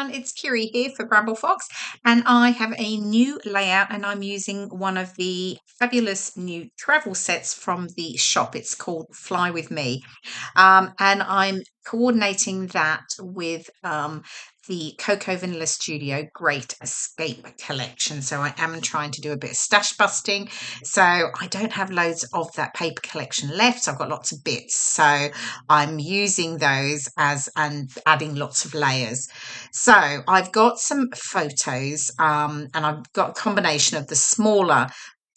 It's KIREI here for Bramble Fox, and I have a new layout, and I'm using one of the fabulous new travel sets from the shop. It's called Fly With Me, and I'm coordinating that with the Cocoa Vanilla Studio Great Escape collection. So I am trying to do a bit of stash busting. So I don't have loads of that paper collection left. So I've got lots of bits. So I'm using those as and adding lots of layers. So I've got some photos, and I've got a combination of the smaller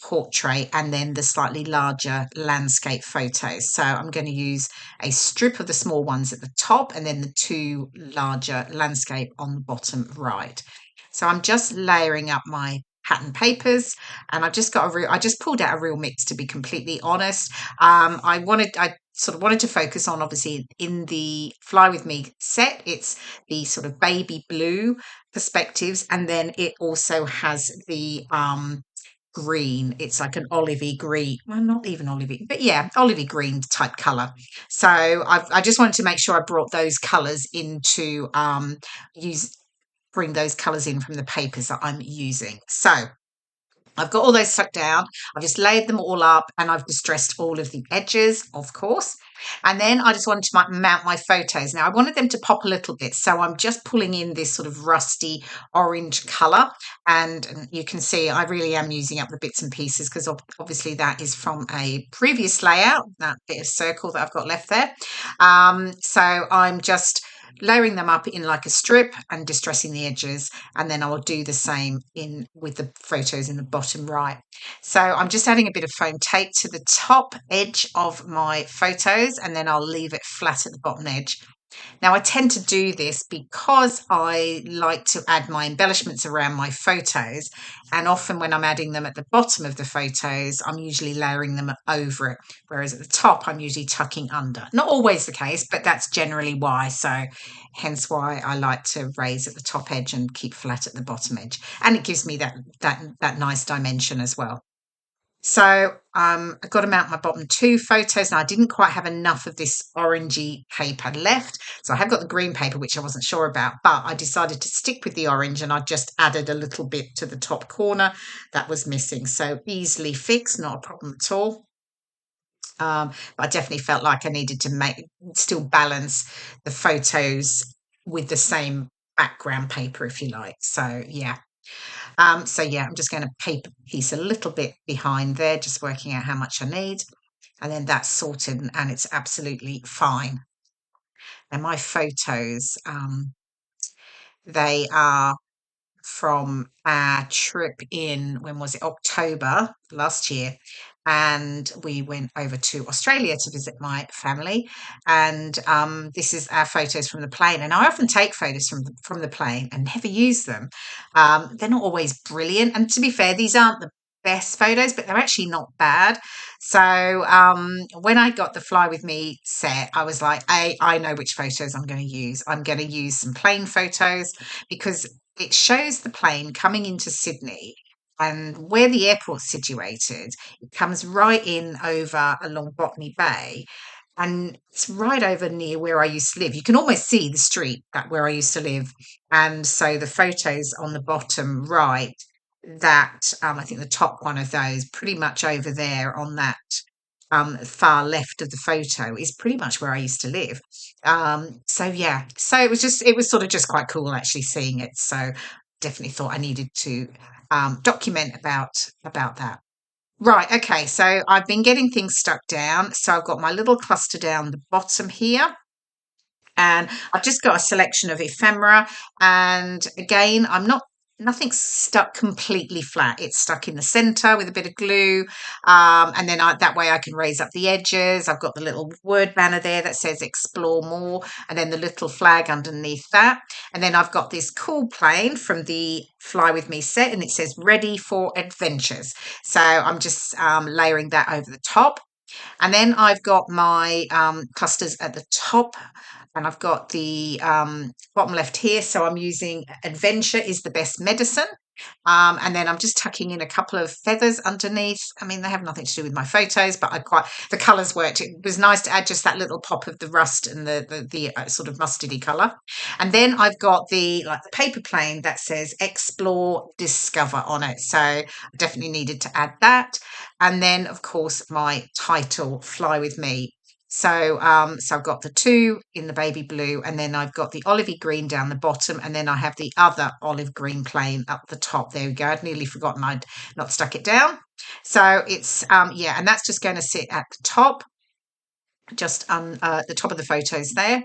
portrait and then the slightly larger landscape photos. So I'm going to use a strip of the small ones at the top and then the two larger landscape on the bottom right. So I'm just layering up my pattern papers, and I've just got I just pulled out a real mix, to be completely honest. I sort of wanted to focus on, obviously, in the Fly With Me set, it's the sort of baby blue perspectives, and then it also has the green. It's like an olivey green, well, not even olivey, but yeah, olivey green type color. So I just wanted to make sure I brought those colors into use bring those colors in from the papers that I'm using. So I've got all those stuck down. I've just laid them all up, and I've distressed all of the edges, of course. And then I just wanted to mount my photos. Now I wanted them to pop a little bit, so I'm just pulling in this sort of rusty orange colour. And you can see I really am using up the bits and pieces, because obviously that is from a previous layout, that bit of circle that I've got left there. So I'm just layering them up in like a strip and distressing the edges, and then I'll do the same in with the photos in the bottom right. So I'm just adding a bit of foam tape to the top edge of my photos, and then I'll leave it flat at the bottom edge. Now, I tend to do this because I like to add my embellishments around my photos, and often when I'm adding them at the bottom of the photos, I'm usually layering them over it, whereas at the top, I'm usually tucking under. Not always the case, but that's generally why. So hence why I like to raise at the top edge and keep flat at the bottom edge. And it gives me that nice dimension as well. So I've got to mount my bottom two photos. Now, I didn't quite have enough of this orangey paper left. So I have got the green paper, which I wasn't sure about, but I decided to stick with the orange, and I just added a little bit to the top corner that was missing. So easily fixed, not a problem at all. But I definitely felt like I needed to still balance the photos with the same background paper, if you like. So yeah. So yeah, I'm just going to paper piece a little bit behind there, just working out how much I need. And then that's sorted, and it's absolutely fine. And my photos, they are from our trip in, when was it? October last year. And we went over to Australia to visit my family. And this is our photos from the plane. And I often take photos from the plane and never use them. They're not always brilliant. And to be fair, these aren't the best photos, but they're actually not bad. So when I got the Fly With Me set, I was like, I know which photos I'm going to use. I'm going to use some plane photos, because it shows the plane coming into Sydney, and where the airport's situated, it comes right in over along Botany Bay, and it's right over near where I used to live. You can almost see the street where I used to live. And so the photos on the bottom right, that I think the top one of those, pretty much over there on that far left of the photo, is pretty much where I used to live. So yeah, so it was sort of just quite cool actually seeing it. So definitely thought I needed to document about that. Right, okay, so I've been getting things stuck down. So I've got my little cluster down the bottom here, and I've just got a selection of ephemera. And again, nothing's stuck completely flat. It's stuck in the center with a bit of glue, and then that way I can raise up the edges. I've got the little word banner there that says explore more, and then the little flag underneath that. And then I've got this cool plane from the Fly With Me set, and it says ready for adventures. So I'm just layering that over the top. And then I've got my clusters at the top, and I've got the bottom left here. So I'm using adventure is the best medicine. And then I'm just tucking in a couple of feathers underneath. I mean, they have nothing to do with my photos, but the colours worked. It was nice to add just that little pop of the rust and the sort of mustardy colour. And then I've got the paper plane that says Explore, Discover on it. So I definitely needed to add that. And then, of course, my title, Fly With Me. So I've got the two in the baby blue, and then I've got the olivey green down the bottom, and then I have the other olive green plain up the top. There we go. I'd nearly forgotten I'd not stuck it down. So it's yeah, and that's just going to sit at the top, just on the top of the photos there.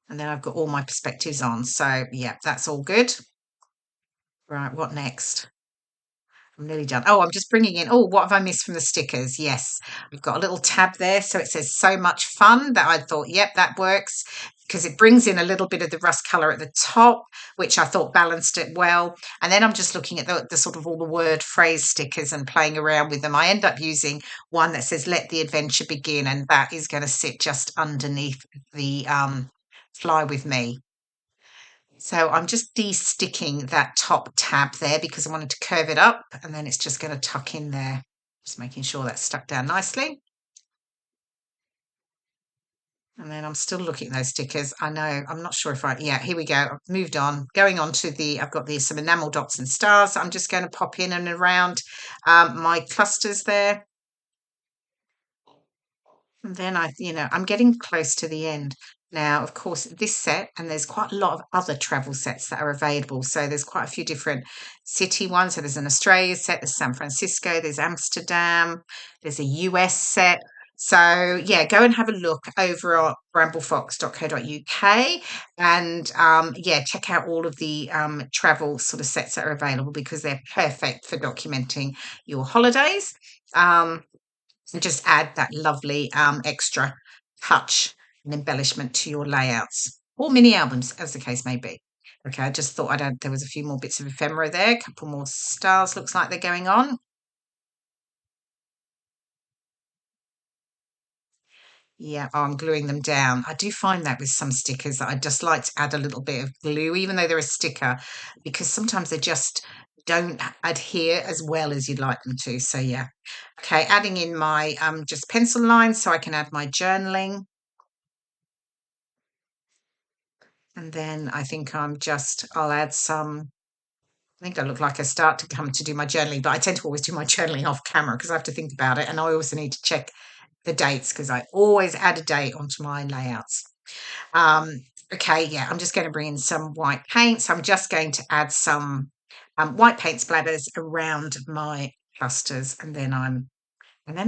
And then I've got all my perspectives on. So yeah, that's all good. Right, what next? I'm nearly done. Oh, I'm just bringing in. Oh, what have I missed from the stickers? Yes, we've got a little tab there. So it says so much fun that I thought, yep, that works because it brings in a little bit of the rust color at the top, which I thought balanced it well. And then I'm just looking at the sort of all the word phrase stickers and playing around with them. I end up using one that says let the adventure begin, and that is going to sit just underneath the fly with me. So I'm just de-sticking that top tab there because I wanted to curve it up, and then it's just going to tuck in there. Just making sure that's stuck down nicely. And then I'm still looking at those stickers. I know, I'm not sure if yeah, here we go. I've moved on. Going on to I've got some enamel dots and stars. I'm just going to pop in and around my clusters there. And then I'm getting close to the end. Now, of course, this set, and there's quite a lot of other travel sets that are available. So there's quite a few different city ones. So there's an Australia set, there's San Francisco, there's Amsterdam, there's a US set. So yeah, go and have a look over at bramblefox.co.uk and yeah, check out all of the travel sort of sets that are available because they're perfect for documenting your holidays. And just add that lovely extra touch and embellishment to your layouts or mini albums, as the case may be. Okay, I just thought I'd add, there was a few more bits of ephemera there, a couple more stars, looks like they're going on. Yeah, oh, I'm gluing them down. I do find that with some stickers that I just like to add a little bit of glue, even though they're a sticker, because sometimes they just don't adhere as well as you'd like them to. So yeah. Okay, adding in my just pencil lines so I can add my journaling. And then I think I'll add some, I think I look like I start to come to do my journaling, but I tend to always do my journaling off camera because I have to think about it. And I also need to check the dates because I always add a date onto my layouts. Okay, yeah, I'm just going to bring in some white paint. So I'm just going to add some white paint splatters around my clusters and then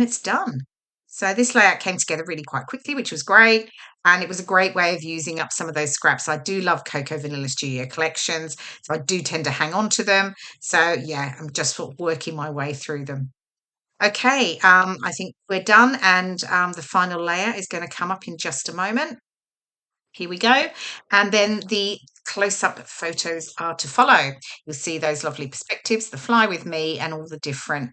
it's done. So this layout came together really quite quickly, which was great. And it was a great way of using up some of those scraps. I do love Coco Vanilla Studio collections, so I do tend to hang on to them. So yeah, I'm just sort of working my way through them. Okay, I think we're done, and the final layer is going to come up in just a moment. Here we go. And then the close-up photos are to follow. You'll see those lovely perspectives, the fly with me, and all the different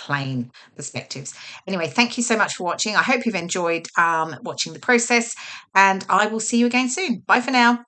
plain perspectives. Anyway, thank you so much for watching. I hope you've enjoyed watching the process, and I will see you again soon. Bye for now.